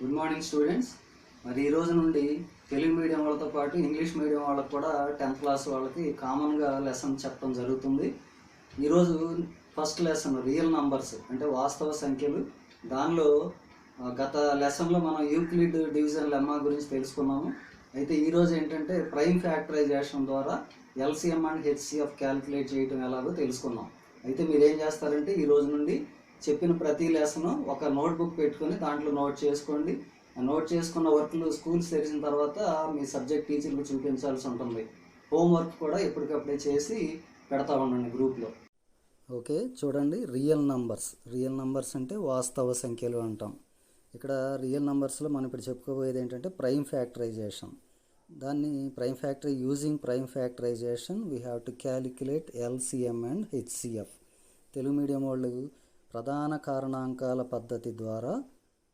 Good morning students. మరి ఈ రోజు నుండి తెలుగు మీడియం వాళ్ళతో పాటు ఇంగ్లీష్ మీడియం వాళ్ళకు కూడా 10th క్లాస్ వాళ్ళకి కామన్గా లెసన్ చెప్పడం జరుగుతుంది. ఈరోజు ఫస్ట్ లెసన్ రియల్ నంబర్స్ అంటే వాస్తవ సంఖ్యలు. దానిలో గత లెసన్లో మనం యూక్లిడ్ డివిజన్ లెమ్మా గురించి తెలుసుకున్నాము. అయితే ఈరోజు ఏంటంటే ప్రైమ్ ఫ్యాక్టరైజేషన్ ద్వారా ఎల్సిఎం అండ్ హెచ్సిఎఫ్ క్యాలిక్యులేట్ చేయడం ఎలాగో తెలుసుకున్నాం. అయితే మీరు ఏం చేస్తారంటే ఈ రోజు నుండి చెప్పిన ప్రతి లెసన్ ఒక నోట్బుక్ పెట్టుకొని దాంట్లో నోట్ చేసుకోండి. ఆ నోట్ చేసుకున్న వర్క్లు స్కూల్స్ తెరిచిన తర్వాత మీ సబ్జెక్ట్ టీచర్కి చూపించాల్సి ఉంటుంది. హోంవర్క్ కూడా ఎప్పటికప్పుడే చేసి పెడతా ఉండండి గ్రూప్లో. ఓకే, చూడండి రియల్ నంబర్స్ అంటే వాస్తవ సంఖ్యలు అంటాం. ఇక్కడ రియల్ నంబర్స్లో మనం ఇప్పుడు చెప్పుకోబోయేది ఏంటంటే ప్రైమ్ ఫ్యాక్టరైజేషన్. దాన్ని using prime factorization we have to calculate LCM and HCF. Telugu medium వాళ్ళు ప్రధాన కారణాంకాల పద్ధతి ద్వారా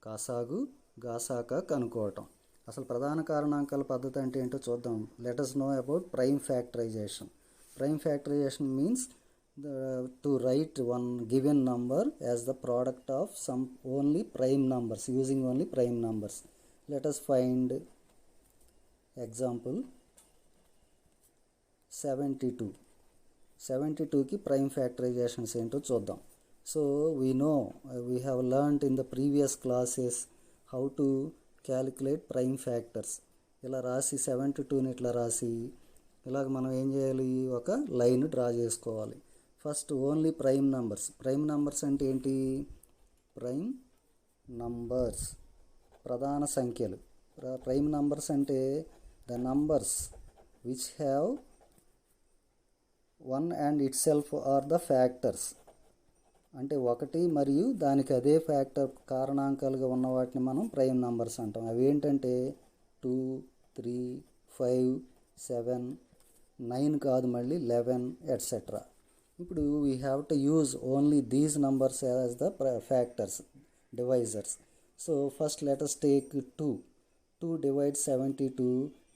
కాసాగు గాసాక కనుక్కోవటం. అసలు ప్రధాన కారణాంకాల పద్ధతి అంటే ఏంటో చూద్దాం. Let us know about prime factorization. Prime factorization means to write one given number as the product of some only prime numbers, using only prime numbers. Let us find example 72. 72కి prime ఫ్యాక్టరైజేషన్స్ ఏంటో చూద్దాం. So we have learnt in the previous classes how to calculate prime factors. ఇలా రాసి 72ని ఇట్లా రాసి ఇలాగ మనం ఏం చేయాలి, ఒక లైన్ డ్రా చేసుకోవాలి. ఫస్ట్ ఓన్లీ ప్రైమ్ నంబర్స్ అంటే ఏంటి? ప్రైమ్ నంబర్స్ ప్రధాన సంఖ్యలు. ప్రైమ్ నంబర్స్ అంటే the numbers which have one and itself are the factors. అంటే ఒకటి మరియు దానికి అదే ఫ్యాక్టర్ కారణాంకాలుగా ఉన్న వాటిని మనం ప్రైమ్ నంబర్స్ అంటాం. అవి ఏంటంటే 2, 3, 5, 7, 9 కాదు, మళ్ళీ 11 ఎట్సెట్రా. ఇప్పుడు we have to use only these numbers as the factors, divisors. So first let us take 2. 2 divide 72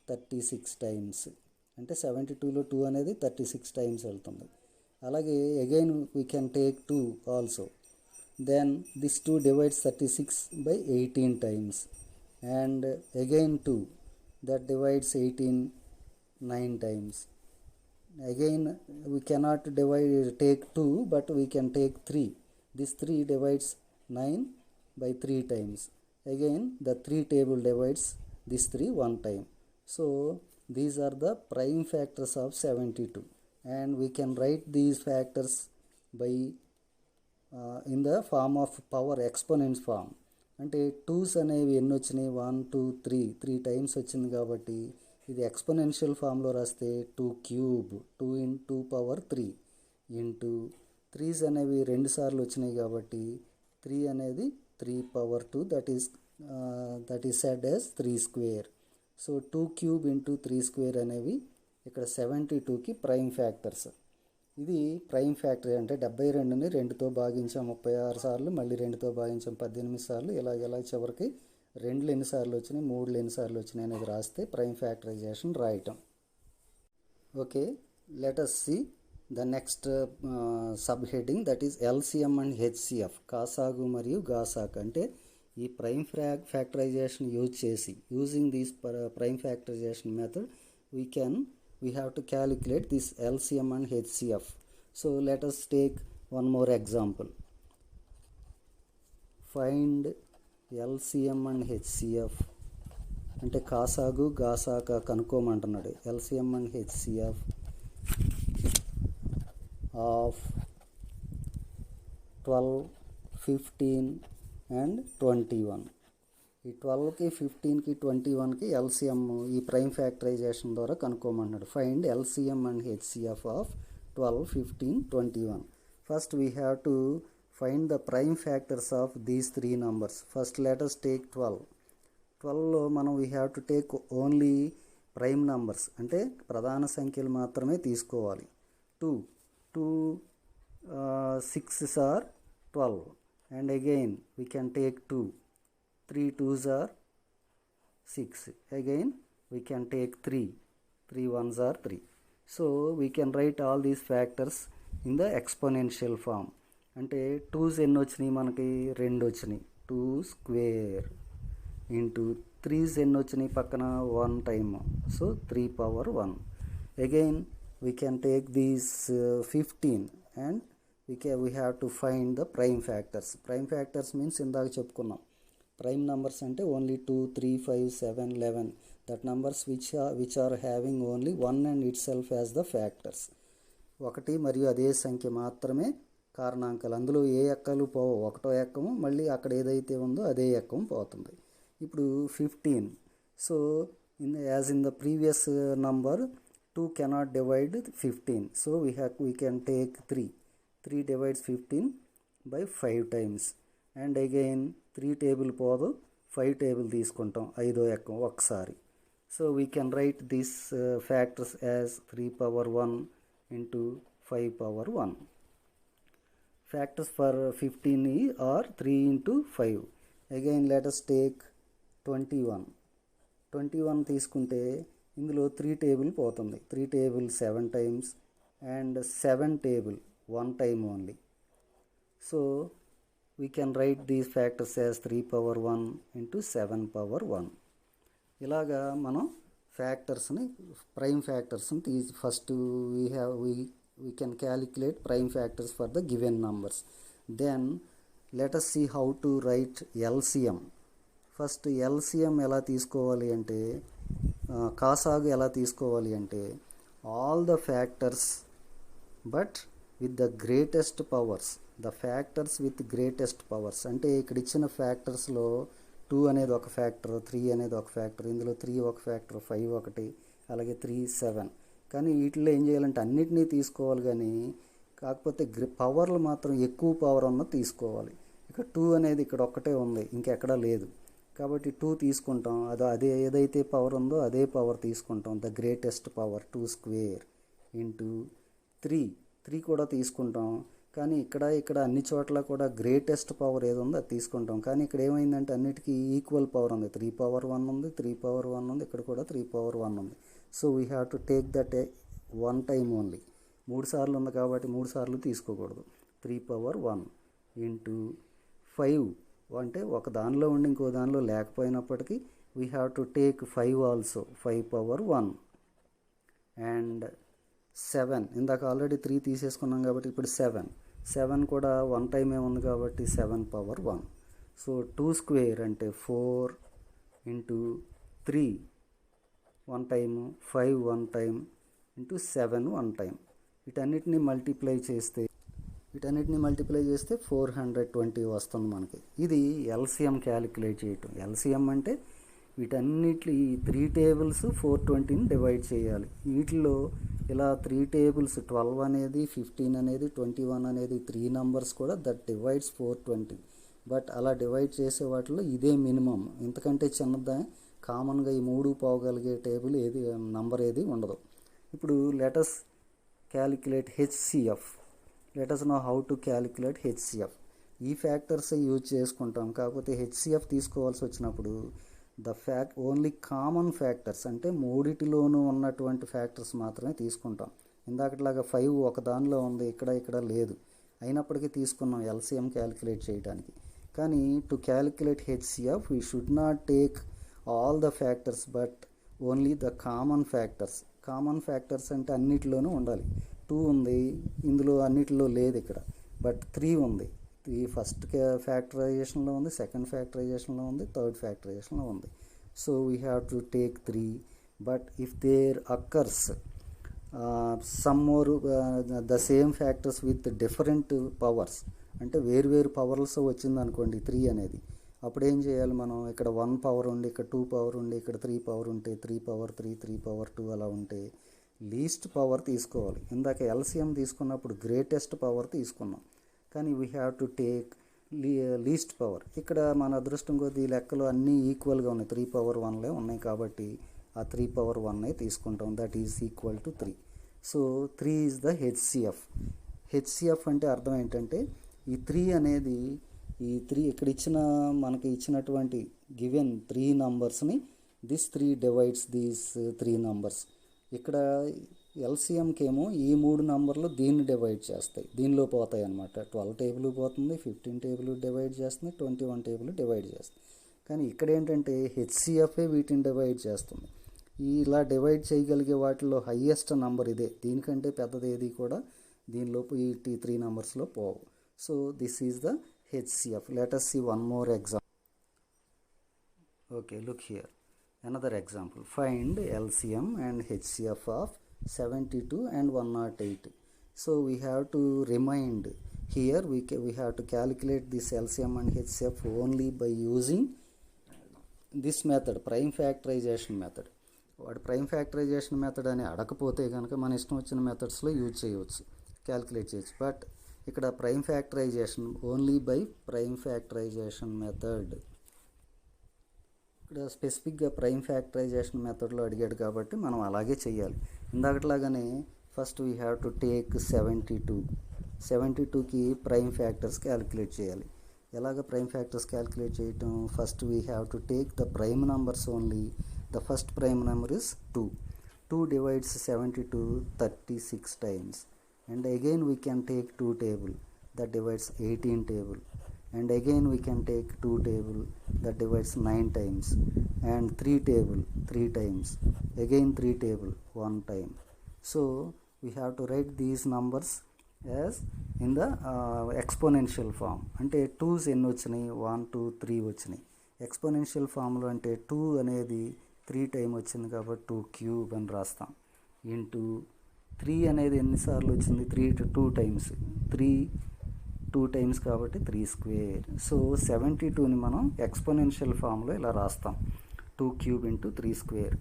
36 times. అంటే 72లో 2 అనేది 36 టైమ్స్ వెళ్తుంది. అలాగే again we can take 2 also. Then this 2 divides 36 by 18 times. And again 2 that divides 18 9 times. Again we cannot take 2 but we can take 3. This 3 divides 9 by 3 times. Again the 3 table divides this 3 one time. So these are the prime factors of 72, and we can write these factors by in the form of power exponents form. అంటే 2s అనేవి ఎన్ని వచ్చినాయి? 1 2 3 times వచ్చింది కాబట్టి ఇది exponential ఫామ్లో రాస్తే 2 cube 2 into power 3 into 3s అనేవి 2 సార్లు వచ్చినాయి కాబట్టి 3 అనేది 3 power 2 that is said as 3 square. So 2 cube into 3 square అనేవి ఇక్కడ 72కి ప్రైమ్ ఫ్యాక్టర్స్. ఇది ప్రైమ్ ఫ్యాక్టర్ అంటే 72ని 2తో భాగించాం 36 సార్లు, మళ్ళీ 2తో భాగించాం 18 సార్లు, ఇలా చివరికి 2 ఎన్నిసార్లు వచ్చినాయి, 3 ఎన్నిసార్లు వచ్చినాయి అనేది రాస్తే ప్రైమ్ ఫ్యాక్టరైజేషన్ రాయటం. Okay, let us see the next sub heading, that is LCM and HCF. కాసాగు మరియు గాసాకు అంటే ఈ ప్రైమ్ ఫ్యాక్టరైజేషన్ యూజ్ చేసి, using this prime factorization method we have to calculate this LCM and HCF. So let us take one more example. Find LCM and HCF అంటే కాసాగు గాసాక కనుక్కోమంటున్నాడు. LCM and HCF of 12, 15 and 21. ఈ 12కి 15కి 21కి LCM ఈ prime factorization ద్వారా కనుక్కోమన్నాడు. Find LCM and HCF of 12, 15, 21. First we have to find the prime factors of these 3 numbers. First let us take 12. 12లో మనం we have to take only prime numbers అంటే ప్రధాన సంఖ్యలు మాత్రమే తీసుకోవాలి. 2 6s are 12 and again we can take 2. 3 2s are 6. Again we can take 3. 3 1s are 3. So we can write all these factors in the exponential form. అంటే 2s ఎన్ని వచ్చినాయి మనకి? 2 వచ్చినాయి. 2 స్క్వేర్ ఇంటూ 3's ఎన్ని వచ్చినాయి పక్కన 1 time, so 3 power 1. Again we can take these 15 and we have to find the prime factors. Prime factors means ఇందాక చెప్పుకున్నాం ప్రైమ్ నంబర్స్ అంటే only 2, 3, 5, 7, 11 that numbers which are having only 1 and itself as the factors. ఒకటి మరియు అదే సంఖ్య మాత్రమే కారణాంకాలు, అందులో ఏ ఎక్కలు పోవు, ఒకటో ఎక్కము మళ్ళీ అక్కడ ఏదైతే ఉందో అదే ఎక్కం పోతుంది. ఇప్పుడు 15, so as in the previous number 2 cannot divide 15, so we can take 3 divides 15 by 5 times, and again 3 table పోదు, 5 టేబుల్ తీసుకుంటాం ఐదో ఎక్కం ఒకసారి. So we can write these factors as 3 power 1 into 5 power 1. Factors for 15 are 3 into 5. Again let us take 21 తీసుకుంటే ఇందులో 3 table పోతుంది, 3 table 7 times and 7 table 1 time only. So we can write these factors as 3 power 1 into 7 power 1. ఇలాగా మనం ఫ్యాక్టర్స్ని prime ఫ్యాక్టర్స్ని first we can calculate prime factors for the given numbers. Then let us see how to write LCM. First LCM ఎలా తీసుకోవాలి అంటే, కాసాగు ఎలా తీసుకోవాలి అంటే all the factors but with the greatest powers, the factors with greatest powers. అంటే ఇక్కడ ఇచ్చిన ఫ్యాక్టర్స్లో 2 అనేది ఒక ఫ్యాక్టర్, 3 అనేది ఒక ఫ్యాక్టర్, ఇందులో 3 ఒక ఫ్యాక్టర్, 5 ఒకటి, అలాగే 3, 7. కానీ వీటిలో ఏం చేయాలంటే అన్నిటినీ తీసుకోవాలి, కానీ కాకపోతే పవర్లు మాత్రం ఎక్కువ పవర్ ఉన్నది తీసుకోవాలి. ఇక్కడ 2 అనేది ఇక్కడ ఒక్కటే ఉంది, ఇంకెక్కడా లేదు, కాబట్టి 2 తీసుకుంటాం. అదే ఏదైతే పవర్ ఉందో అదే పవర్ తీసుకుంటాం. The greatest power 2 square into 3 కూడా తీసుకుంటాం. కానీ ఇక్కడ అన్ని చోట్ల కూడా గ్రేటెస్ట్ పవర్ ఏది ఉందో అది తీసుకుంటాం. కానీ ఇక్కడ ఏమైందంటే అన్నిటికీ ఈక్వల్ పవర్ ఉంది, 3 power 1 ఉంది, 3 power 1 ఉంది, ఇక్కడ కూడా 3 power 1 ఉంది. So we have to take that 1 time only. 3 సార్లు ఉంది కాబట్టి 3 సార్లు తీసుకోకూడదు. 3 power 1 ఇంటూ 5 అంటే ఒక దానిలో ఉండి ఇంకో దానిలో లేకపోయినప్పటికీ we have to take 5 also, 5 power 1 and 7. ఇందాక ఆల్రెడీ 3 తీసేసుకున్నాం కాబట్టి ఇప్పుడు 7 కూడా 1 time ఉంది కాబట్టి 7 power 1. సో 2 square అంటే 4 into 3 1 time, 5 1 time into 7 1 time. వీటన్నిటిని మల్టిప్లై చేస్తే 420 వస్తుంది మనకి. ఇది ఎల్సిఎం క్యాలిక్యులేట్ చేయటం. ఎల్సిఎం అంటే వీటన్నిటి 3 tables 420ని డివైడ్ చేయాలి. వీటిలో ఇలా 3 tables 12 అనేది, 15 అనేది, 21 అనేది 3 numbers కూడా దట్ డివైడ్స్ 420. బట్ అలా డివైడ్ చేసే వాటిలో ఇదే మినిమం, ఇంతకంటే చిన్నదా కామన్గా ఈ 3 పోగలిగే టేబుల్ ఏది నంబర్ ఏది ఉండదు. ఇప్పుడు let us calculate HCF. Let us know how to calculate HCF. ఈ ఫ్యాక్టర్స్ యూజ్ చేసుకుంటాం, కాకపోతే హెచ్సిఎఫ్ తీసుకోవాల్సి వచ్చినప్పుడు ఓన్లీ కామన్ ఫ్యాక్టర్స్ అంటే మూడిటిలోనూ ఉన్నటువంటి ఫ్యాక్టర్స్ మాత్రమే తీసుకుంటాం. ఇందాకట్లాగా 5 ఒక దానిలో ఉంది, ఇక్కడ లేదు, అయినప్పటికీ తీసుకున్నాం ఎల్సిఎం క్యాలిక్యులేట్ చేయడానికి. కానీ to calculate HCF we should not take all the factors but only the common factors. Common factors అంటే అన్నిటిలోనూ ఉండాలి. 2 ఉంది, ఇందులో అన్నిటిలో లేదు ఇక్కడ, బట్ 3 ఉంది. 3 ఫస్ట్ ఫ్యాక్టరైజేషన్లో ఉంది, సెకండ్ ఫ్యాక్టరైజేషన్లో ఉంది, థర్డ్ ఫ్యాక్టరైజేషన్లో ఉంది. So we have to take 3. But if there occurs some more the same factors with different powers, అంటే వేరు పవర్స్ వచ్చిందనుకోండి 3 అనేది, అప్పుడు ఏం చేయాలి మనం, ఇక్కడ 1 power ఉండి, ఇక్కడ 2 power ఉండి, ఇక్కడ 3 power ఉంటే 3 power 3, 3 power 2 అలా ఉంటే లీస్ట్ పవర్ తీసుకోవాలి. ఇందాక ఎల్సిఎం తీసుకున్నప్పుడు గ్రేటెస్ట్ పవర్ తీసుకున్నాం, కానీ we have to take least power. ఇక్కడ మన అదృష్టం కొద్దీ లెక్కలు అన్నీ ఈక్వల్గా ఉన్నాయి, 3 power 1 ఉన్నాయి కాబట్టి ఆ 3 power 1 తీసుకుంటాం. That is equal to 3. So 3 is the HCF. HCF అంటే అర్థం ఏంటంటే ఈ 3 అనేది, ఈ 3 ఇక్కడ మనకి ఇచ్చినటువంటి given 3 numbers this 3 divides these 3 numbers. ఇక్కడ ఎల్సిఎంకి ఏమో ఈ 3 నంబర్లు దీన్ని డివైడ్ చేస్తాయి, దీనిలో పోతాయి అన్నమాట. 12 టేబుల్ పోతుంది, 15 టేబుల్ డివైడ్ చేస్తుంది, 21 టేబుల్ డివైడ్ చేస్తుంది. కానీ ఇక్కడ ఏంటంటే హెచ్సిఎఫే వీటిని డివైడ్ చేస్తుంది. ఇలా డివైడ్ చేయగలిగే వాటిలో హయ్యెస్ట్ నంబర్ ఇదే. దీనికంటే పెద్దది ఏది కూడా దీనిలోపు ఈ 3 నంబర్స్లో పోవు. So this is the HCF. Let us see one more example. Okay, look here. Another example. Find LCM and HCF of 72 and 108. So we have to remind here we have to calculate this LCM and HCF only by using this method, prime factorization method. వాడు prime factorization method అని అడగకపోతే కనుక మన ఇష్టం వచ్చిన మెథడ్స్లో use చేయవచ్చు, calculate చేయొచ్చు. బట్ ఇక్కడ prime factorization only by prime factorization method. ఇక్కడ స్పెసిఫిక్గా ప్రైమ్ ఫ్యాక్టరైజేషన్ మెథడ్లో అడిగాడు కాబట్టి మనం అలాగే చేయాలి. ఇందాకట్లాగానే first we have to take 72కి ప్రైమ్ ఫ్యాక్టర్స్ క్యాలిక్యులేట్ చేయాలి. ఎలాగ ప్రైమ్ ఫ్యాక్టర్స్ క్యాలిక్యులేట్ చేయటం? First we have to take the prime numbers only. The first prime number is 2. 2 divides 72 36 times. And again we can take 2 table that divides 18 table. And again we can take 2 table that divides 9 times. And 3 table 3 times. Again 3 table 1 time. So we have to write these numbers as in the exponential form. అంటే 2's ఎన్ని వచ్చినాయి? 1 2 3 వచ్చినాయి. Exponential ఫామ్లో అంటే 2 అనేది 3 time వచ్చింది కాబట్టి 2 cube అని రాస్తాం. ఇంటూ 3 అనేది ఎన్నిసార్లు వచ్చింది? 3 2 టైమ్స్. 3 2 టైమ్స్ కాబట్టి 3 స్క్వేర్. సో 72ని మనం ఎక్స్పోనెన్షియల్ ఫామ్లో ఇలా రాస్తాం. 2 cube into 3 square.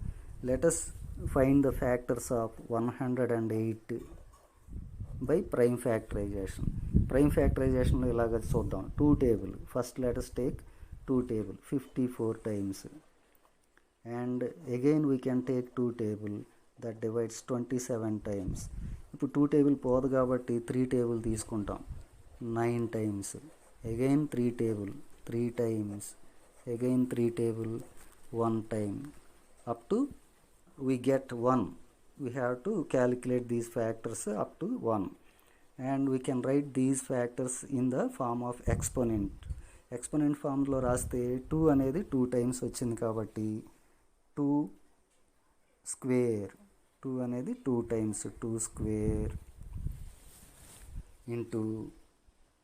Let's find the factors of 108 by prime factorization. Prime ఫ్యాక్టరైజేషన్లో ఇలాగ చూద్దాం. 2 table first let's take 2 table 54 times. And again we can take 2 table that divides 27 times. ఇప్పుడు 2 table పోదు కాబట్టి 3 table తీసుకుంటాం. 9 times. Again 3 table 3 times. Again 3 table 1 time. Up to we get 1. We have to calculate these factors up to 1. And we can write these factors in the form of exponent. Exponent ఫామ్లో రాస్తే 2 అనేది 2 times వచ్చింది కాబట్టి 2 square. 2 అనేది 2 times 2 square into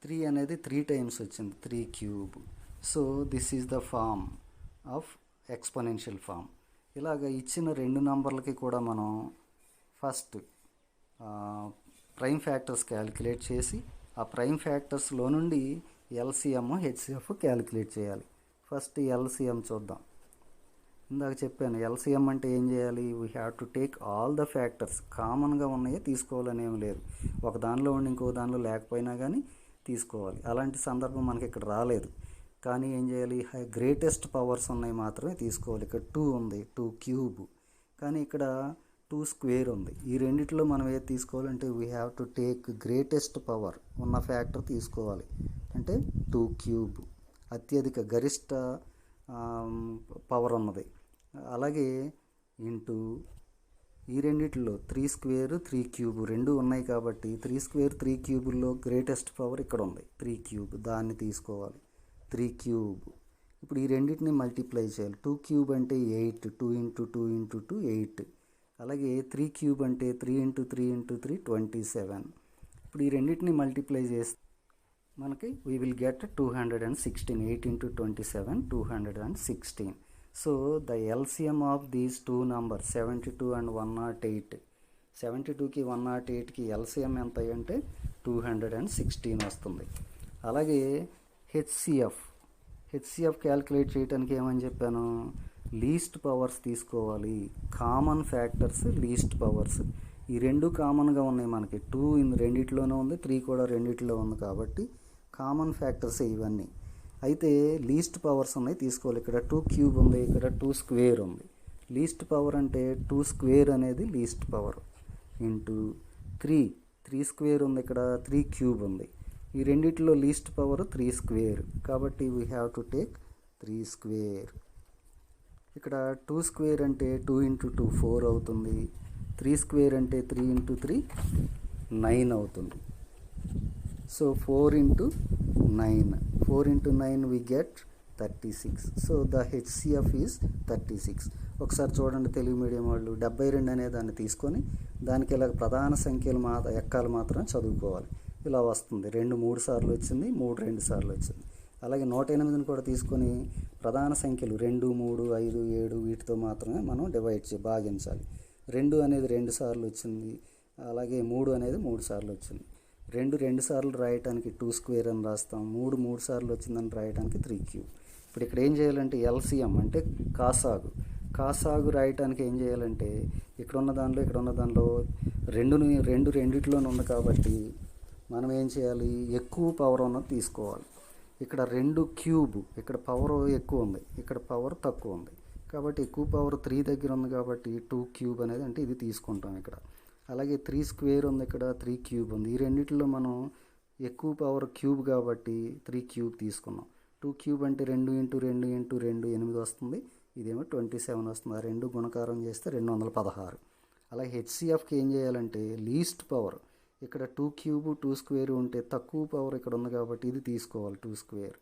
3 అనేది 3 times వచ్చింది 3 cube. So this is the form of exponential form. ఇలాగ ఇచ్చిన 2 నంబర్లకి కూడా మనం ఫస్ట్ ప్రైమ్ ఫ్యాక్టర్స్ క్యాలిక్యులేట్ చేసి ఆ ప్రైమ్ ఫ్యాక్టర్స్లో నుండి ఎల్సిఎం హెచ్సిఎఫ్ క్యాలిక్యులేట్ చేయాలి. ఫస్ట్ ఎల్సిఎం చూద్దాం. ఇందాక చెప్పాను ఎల్సిఎం అంటే ఏం చేయాలి? We have to take all the factors. కామన్గా ఉన్నాయే తీసుకోవాలని ఏమి లేదు. ఒక దానిలో ఉండి ఇంకో దానిలో లేకపోయినా కానీ తీసుకోవాలి. అలాంటి సందర్భం మనకి ఇక్కడ రాలేదు. కానీ ఏం చేయాలి? గ్రేటెస్ట్ పవర్స్ ఉన్నాయి మాత్రమే తీసుకోవాలి. ఇక్కడ 2 ఉంది, 2 క్యూబ్. కానీ ఇక్కడ 2 స్క్వేర్ ఉంది. ఈ రెండిట్లో మనం ఏది తీసుకోవాలంటే we have to take greatest power ఉన్న ఫ్యాక్టర్ తీసుకోవాలి. అంటే 2 క్యూబ్ అత్యధిక గరిష్ట పవర్ ఉన్నది. అలాగే ఇంటూ ఈ రెండిట్లో 3 స్క్వేర్ 3 క్యూబ్ రెండు ఉన్నాయి కాబట్టి 3 స్క్వేర్ 3 క్యూబుల్లో గ్రేటెస్ట్ పవర్ ఇక్కడ ఉంది 3 క్యూబ్. దాన్ని తీసుకోవాలి 3 క్యూబ్. ఇప్పుడు ఈ రెండింటిని మల్టిప్లై చేయాలి. 2 క్యూబ్ అంటే 8, 2 ఇంటూ 2 ఇంటూ 2 8. అలాగే 3 క్యూబ్ అంటే 3 ఇంటూ 3 ఇంటూ 3 27. ఇప్పుడు ఈ రెండింటిని మల్టిప్లై చేస్తే మనకి we will get 216. 8 into 27 216. So the LCM of these 2 numbers 72 and 108. 72కి 108కి ఎల్సిఎం ఎంత అంటే 216 వస్తుంది. అలాగే హెచ్సిఎఫ్ క్యాలిక్యులేట్ చేయడానికి ఏమని చెప్పాను? లీస్ట్ పవర్స్ తీసుకోవాలి. Common factors least powers. ఈ రెండు కామన్గా ఉన్నాయి మనకి. 2 రెండిట్లోనే ఉంది, 3 కూడా రెండిట్లో ఉంది కాబట్టి కామన్ ఫ్యాక్టర్స్ ఇవన్నీ. అయితే లీస్ట్ పవర్స్ ఉన్నాయి తీసుకోవాలి. ఇక్కడ 2 క్యూబ్ ఉంది, ఇక్కడ 2 స్క్వేర్ ఉంది. లీస్ట్ పవర్ అంటే 2 స్క్వేర్ అనేది లీస్ట్ పవర్ ఇంటూ 3 స్క్వేర్ ఉంది, ఇక్కడ 3 క్యూబ్ ఉంది. ఈ రెండిట్లో లీస్ట్ పవర్ 3 స్క్వేర్ కాబట్టి we have to take 3 square. ఇక్కడ 2 స్క్వేర్ అంటే 2 ఇంటూ 2 4 అవుతుంది. 3 స్క్వేర్ అంటే 3 ఇంటూ 3 9 అవుతుంది. So 4 into 9 we get 36. So the HCF is 36. ఒకసారి చూడండి, తెలుగు మీడియం వాళ్ళు 72 అనే దాన్ని తీసుకొని దానికి ఇలా ప్రధాన సంఖ్యలు ఎక్కాలు మాత్రం చదువుకోవాలి. ఇలా వస్తుంది. 2 3 సార్లు వచ్చింది, 3 2 సార్లు వచ్చింది. అలాగే 108ని కూడా తీసుకొని ప్రధాన సంఖ్యలు 2 3 5 7 వీటితో మాత్రమే మనం భాగించాలి. 2 అనేది 2 సార్లు వచ్చింది, అలాగే 3 అనేది 3 సార్లు వచ్చింది. 2 2 సార్లు రాయటానికి 2 స్క్వేర్ అని రాస్తాం. 3 3 సార్లు వచ్చిందని రాయడానికి 3 క్యూబ్. ఇప్పుడు ఇక్కడ ఏం చేయాలంటే ఎల్సిఎం అంటే కాసాగు రాయటానికి ఏం చేయాలంటే ఇక్కడ ఉన్న దానిలో రెండిట్లోనే ఉంది కాబట్టి మనం ఏం చేయాలి, ఎక్కువ పవర్ ఉన్నది తీసుకోవాలి. ఇక్కడ 2 క్యూబ్, ఇక్కడ పవర్ ఎక్కువ ఉంది, ఇక్కడ పవర్ తక్కువ ఉంది కాబట్టి ఎక్కువ పవర్ 3 దగ్గర ఉంది కాబట్టి 2 క్యూబ్ అనేది అంటే ఇది తీసుకుంటాం ఇక్కడ. అలాగే 3 స్క్వేర్ ఉంది, ఇక్కడ 3 క్యూబ్ ఉంది. ఈ రెండిట్లో మనం ఎక్కువ పవర్ క్యూబ్ కాబట్టి 3 క్యూబ్ తీసుకున్నాం. 2 క్యూబ్ అంటే 2 × 2 × 2 8 వస్తుంది, ఇదేమో 27 వస్తుంది. ఆ 2 గుణకారం చేస్తే 216. అలాగే హెచ్సిఎఫ్కి ఏం చేయాలంటే లీస్ట్ పవర్, ఇక్కడ 2 క్యూబ్ 2 స్క్వేర్ ఉంటే తక్కువ పవర్ ఇక్కడ ఉంది కాబట్టి ఇది తీసుకోవాలి 2 స్క్వేర్.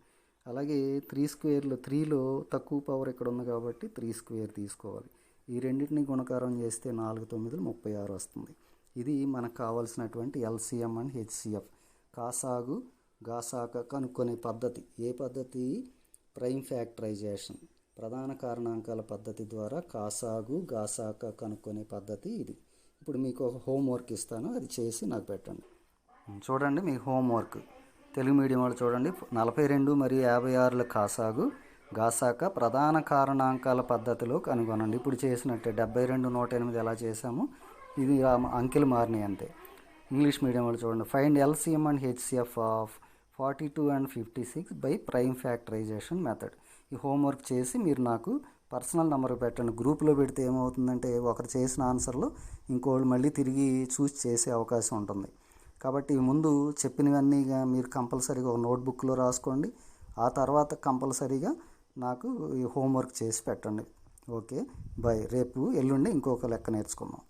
అలాగే 3 స్క్వేర్లో 3లో తక్కువ పవర్ ఇక్కడ ఉంది కాబట్టి 3 స్క్వేర్ తీసుకోవాలి. ఈ రెండింటిని గుణకారం చేస్తే 4 9 36 వస్తుంది. ఇది మనకు కావాల్సినటువంటి ఎల్సిఎం అండ్ హెచ్సిఎఫ్. కాసాగు గాసాక కనుక్కునే పద్ధతి. ఏ పద్ధతి? ప్రైమ్ ఫ్యాక్టరైజేషన్, ప్రధాన కారణాంకాల పద్ధతి ద్వారా కాసాగు గాసాక కనుక్కునే పద్ధతి ఇది. ఇప్పుడు మీకు ఒక హోంవర్క్ ఇస్తాను, అది చేసి నాకు పెట్టండి. చూడండి, మీ హోంవర్క్ తెలుగు మీడియం వాళ్ళు చూడండి. 42 మరియు 56ల కాసాగు గాసాక ప్రధాన కారణాంకాల పద్ధతిలో కనుగొనండి. ఇప్పుడు చేసినట్టే 72 108 ఎలా చేసాము, ఇది అంకెలు మారినాయి అంతే. ఇంగ్లీష్ మీడియం వాళ్ళు చూడండి. Find LCM and HCF of 42 and 56 by prime factorization method. ఈ హోంవర్క్ చేసి మీరు నాకు పర్సనల్ నెంబర్ పెట్టండి. గ్రూప్లో పెడితే ఏమవుతుందంటే ఒకరు చేసిన ఆన్సర్లు ఇంకోళ్ళు మళ్ళీ తిరిగి చూసి చేసే అవకాశం ఉంటుంది. కాబట్టి ముందు చెప్పినవన్నీ మీరు కంపల్సరీగా ఒక నోట్బుక్లో రాసుకోండి. ఆ తర్వాత కంపల్సరీగా నాకు ఈ హోంవర్క్ చేసి పెట్టండి. Okay, bye. రేపు ఎల్లుండి ఇంకొక లెక్క నేర్చుకుందాం.